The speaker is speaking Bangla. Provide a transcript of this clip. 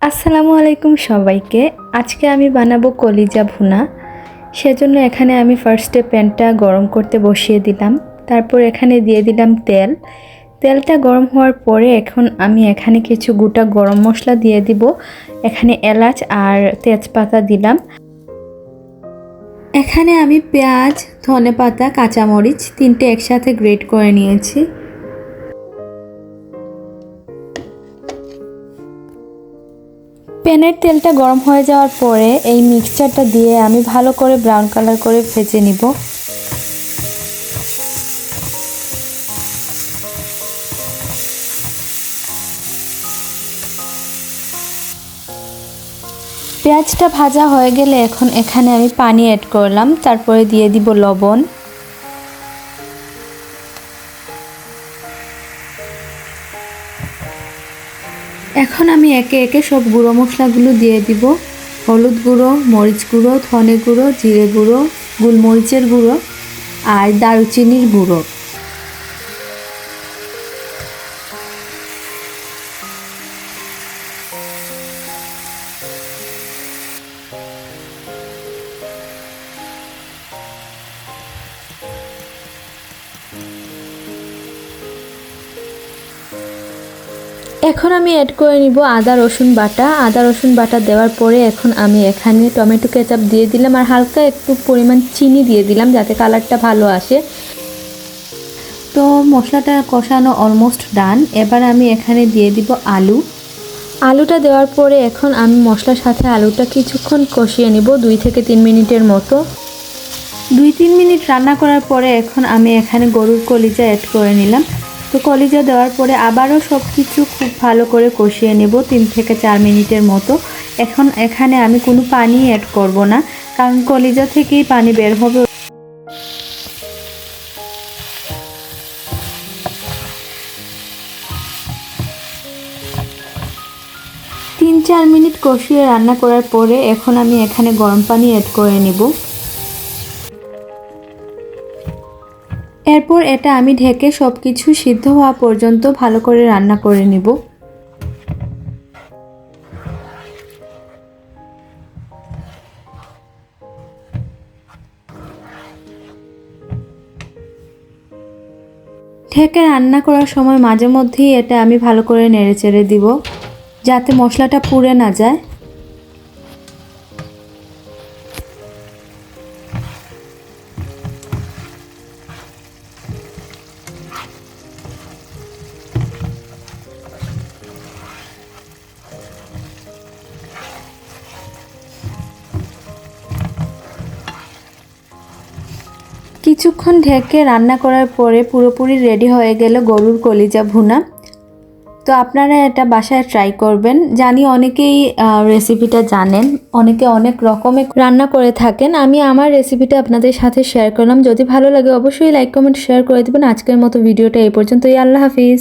আসসালামু আলাইকুম সবাইকে। আজকে আমি বানাবো কলিজা ভুনা। সেজন্য এখানে আমি ফার্স্টে প্যানটা গরম করতে বসিয়ে দিলাম। তারপর এখানে দিয়ে দিলাম তেল। তেলটা গরম হওয়ার পরে এখন আমি এখানে কিছু গোটা গরম মশলা দিয়ে দিব। এখানে এলাচ আর তেজপাতা দিলাম। এখানে আমি পেঁয়াজ, ধনেপাতা, কাঁচামরিচ তিনটে একসাথে গ্রেট করে নিয়েছি। প্যানের তেলটা গরম হয়ে যাওয়ার পরে এই মিক্সচারটা দিয়ে আমি ভালো করে ব্রাউন কালার করে ভেজে নিব। পেঁয়াজটা ভাজা হয়ে গেলে এখন এখানে আমি পানি অ্যাড করলাম, তারপরে দিয়ে দিব লবণ। এখন আমি একে একে সব গুঁড়ো মশলাগুলো দিয়ে দিব। হলুদ গুঁড়ো, মরিচ গুঁড়ো, ধনে গুঁড়ো, জিরে গুঁড়ো, গোলমরিচের গুঁড়ো আর দারুচিনির গুঁড়ো। এখন আমি অ্যাড করে নিব আদা রসুন বাটা। আদা রসুন বাটা দেওয়ার পরে এখন আমি এখানে টমেটো কেচাপ দিয়ে দিলাম আর হালকা একটু পরিমাণ চিনি দিয়ে দিলাম যাতে কালারটা ভালো আসে। তো মশলাটা কষানো অলমোস্ট ডান। এবার আমি এখানে দিয়ে দিব আলু। আলুটা দেওয়ার পরে এখন আমি মশলার সাথে আলুটা কিছুক্ষণ কষিয়ে নিব, 2 থেকে 3 মিনিটের মতো। 2-3 মিনিট রান্না করার পরে এখন আমি এখানে গরুর কলিজা অ্যাড করে নিলাম। তো কলিজা দেওয়ার পরে আবারও সব কিছু খুব ভালো করে কষিয়ে নেব 3 থেকে 4 মিনিটের মতো। এখন এখানে আমি কোনো পানি অ্যাড করব না, কারণ কলিজা থেকেই পানি বের হবে। 3-4 মিনিট কষিয়ে রান্না করার পরে এখন আমি এখানে গরম পানি অ্যাড করে নিব। এরপর এটা আমি ঢেকে সব কিছু সিদ্ধ হওয়া পর্যন্ত ভালো করে রান্না করে নিব। ঢেকে রান্না করার সময় মাঝে মধ্যেই এটা আমি ভালো করে নেড়েচেড়ে দিব যাতে মশলাটা পুড়ে না যায়। কিছুক্ষণ ঢেকে রান্না করার পরে পুরোপুরি রেডি হয়ে গেল গরুর কলিজা ভুনা। তো আপনারা এটা বাসায় ট্রাই করবেন। জানি অনেকেই রেসিপিটা জানেন, অনেকে অনেক রকমের রান্না করে থাকেন। আমি আমার রেসিপিটা আপনাদের সাথে শেয়ার করলাম। যদি ভালো লাগে অবশ্যই লাইক কমেন্ট শেয়ার করে দেবেন। আজকের মতো ভিডিওটা এই পর্যন্তই। আল্লাহ হাফিজ।